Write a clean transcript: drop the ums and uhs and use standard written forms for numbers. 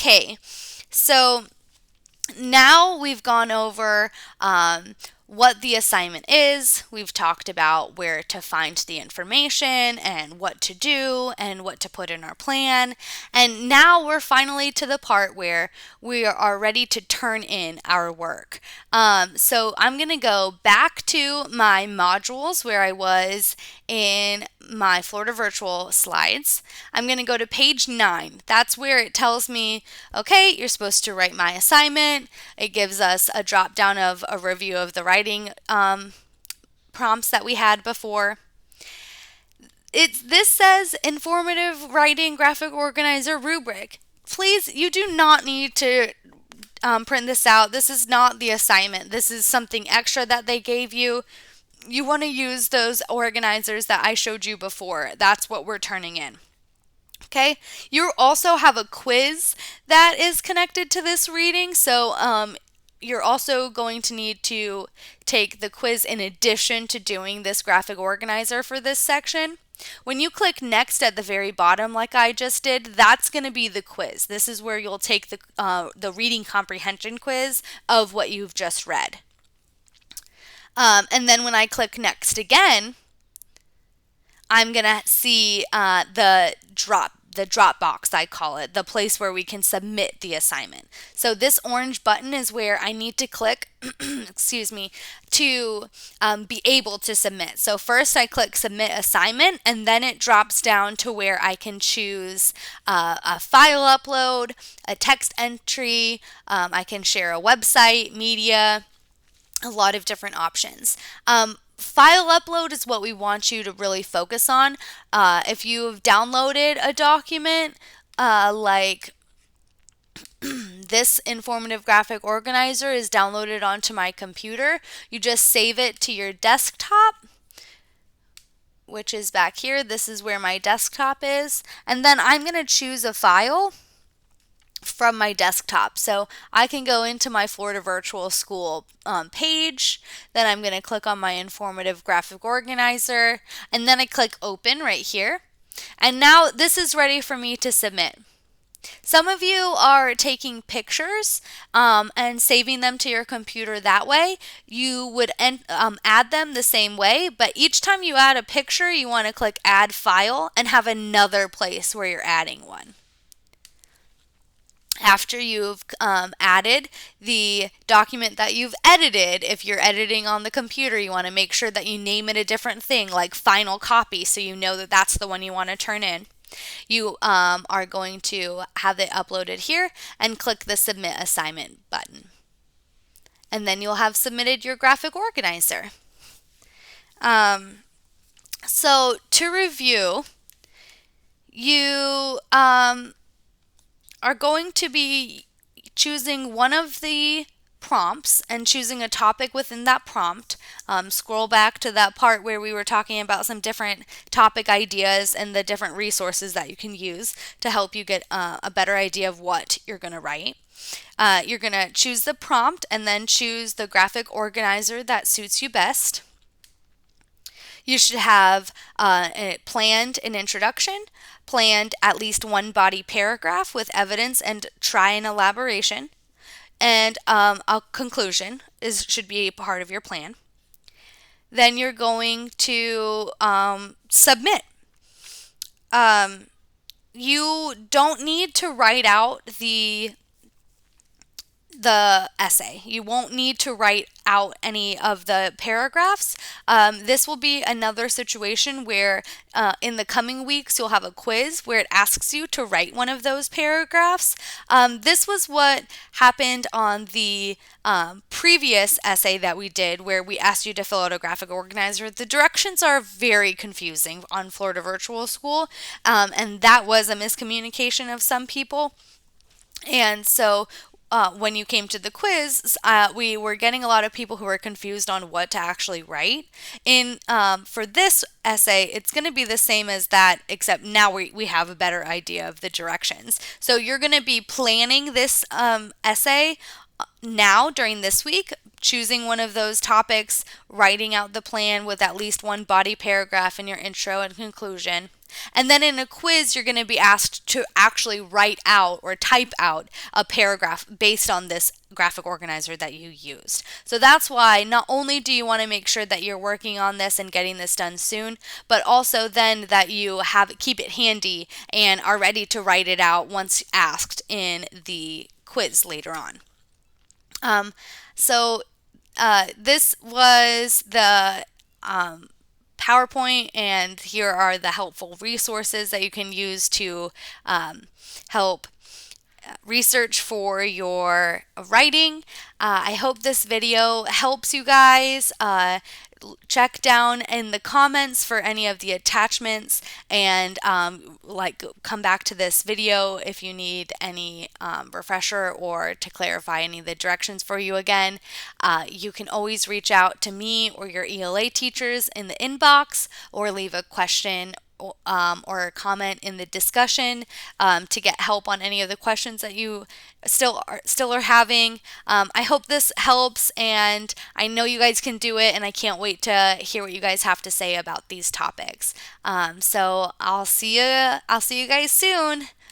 Okay, so now we've gone over what the assignment is. We've talked about where to find the information and what to do and what to put in our plan. And now we're finally to the part where we are ready to turn in our work. So I'm going to go back to my modules where I was in my Florida Virtual slides. I'm going to go to page 9. That's where it tells me, okay, you're supposed to write my assignment. It gives us a drop down of a review of the writing prompts that we had before. This says informative writing graphic organizer rubric. Please, you do not need to print this out. This is not the assignment. This is something extra that they gave you. You want to use those organizers that I showed you before. That's what we're turning in. Okay, you also have a quiz that is connected to this reading. So you're also going to need to take the quiz in addition to doing this graphic organizer for this section. When you click next at the very bottom, like I just did, that's going to be the quiz. This is where you'll take the reading comprehension quiz of what you've just read. And then when I click next again, I'm going to see the drop box, I call it, the place where we can submit the assignment. So this orange button is where I need to click, excuse me, to be able to submit. So first I click submit assignment, and then it drops down to where I can choose a file upload, a text entry, I can share a website, media, a lot of different options. File upload is what we want you to really focus on. If you've downloaded a document like this informative graphic organizer is downloaded onto my computer, you just save it to your desktop, which is back here. This is where my desktop is. And then I'm going to choose a file from my desktop. So I can go into my Florida Virtual School page, then I'm going to click on my informative graphic organizer, and then I click open right here. And now this is ready for me to submit. Some of you are taking pictures and saving them to your computer that way. You would add them the same way, but each time you add a picture, you want to click add file and have another place where you're adding one. After you've added the document that you've edited, if you're editing on the computer, you want to make sure that you name it a different thing like final copy so you know that that's the one you want to turn in. You are going to have it uploaded here and click the submit assignment button. And then you'll have submitted your graphic organizer. So to review, you are going to be choosing one of the prompts and choosing a topic within that prompt. Scroll back to that part where we were talking about some different topic ideas and the different resources that you can use to help you get a better idea of what you're going to write. You're going to choose the prompt and then choose the graphic organizer that suits you best. You should have planned an introduction, planned at least one body paragraph with evidence and try an elaboration, and a conclusion should be a part of your plan. Then you're going to submit. You don't need to write out the essay. You won't need to write out any of the paragraphs. This will be another situation where in the coming weeks you'll have a quiz where it asks you to write one of those paragraphs. This was what happened on the previous essay that we did where we asked you to fill out a graphic organizer. The directions are very confusing on Florida Virtual School, and that was a miscommunication of some people. And so when you came to the quiz, we were getting a lot of people who were confused on what to actually write. For this essay, it's going to be the same as that, except now we have a better idea of the directions. So you're going to be planning this essay now during this week, choosing one of those topics, writing out the plan with at least one body paragraph in your intro and conclusion. And then in a quiz, you're going to be asked to actually write out or type out a paragraph based on this graphic organizer that you used. So that's why not only do you want to make sure that you're working on this and getting this done soon, but also then that you keep it handy and are ready to write it out once asked in the quiz later on. Um, so this was the PowerPoint, and here are the helpful resources that you can use to help research for your writing. I hope this video helps you guys. Check down in the comments for any of the attachments, and come back to this video if you need any refresher or to clarify any of the directions for you again. You can always reach out to me or your ELA teachers in the inbox, or leave a question or a comment in the discussion to get help on any of the questions that you still are having. I hope this helps, and I know you guys can do it, and I can't wait to hear what you guys have to say about these topics. So I'll see you guys soon.